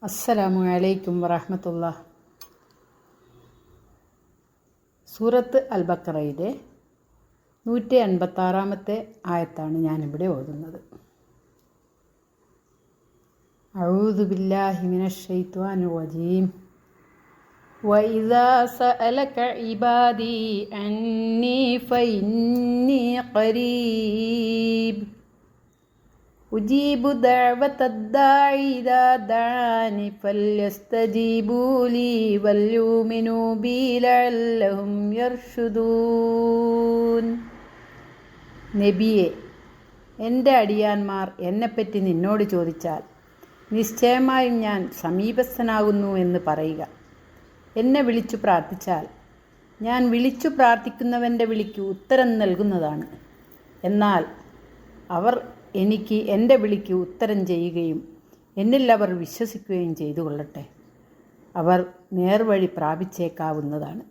അസ്സലാമു അലൈക്കും വറഹ്മത്തുള്ളാഹി. സൂറത്ത് അൽ ബഖറയിലെ 186-ാമത്തെ ആയത്താണ് ഞാനിവിടെ ഓതുന്നത്. അഊദു ബില്ലാഹി മിനശ് ശൈത്വാനിർ റജീം. വഇദാ സഅലക ഇബാദി അന്നി ഫഇന്നി ഖരീബ് ഉജീബു ദഅവതദ്ദാഇ ഇദാ ദഅാനി ഫല്യസ്തജീബൂലി വൽയുമിനൂ ബി ലഅല്ലഹും യർഷുദൂൻ. നബിയെ, എൻ്റെ അടിയാന്മാർ എന്നെപ്പറ്റി നിന്നോട് ചോദിച്ചാൽ നിശ്ചയമായും ഞാൻ സമീപസ്ഥനാകുന്നു എന്ന് പറയുക. എന്നെ വിളിച്ചു പ്രാർത്ഥിച്ചാൽ ഞാൻ വിളിച്ചു പ്രാർത്ഥിക്കുന്നവൻ്റെ വിളിക്ക് ഉത്തരം നൽകുന്നതാണ്. എന്നാൽ അവർ എനിക്ക് എൻ്റെ വിളിക്ക് ഉത്തരം ചെയ്യുകയും എന്നിൽ അവർ വിശ്വസിക്കുകയും ചെയ്തു കൊള്ളട്ടെ. അവർ നേർവഴി പ്രാപിച്ചേക്കാവുന്നതാണ്.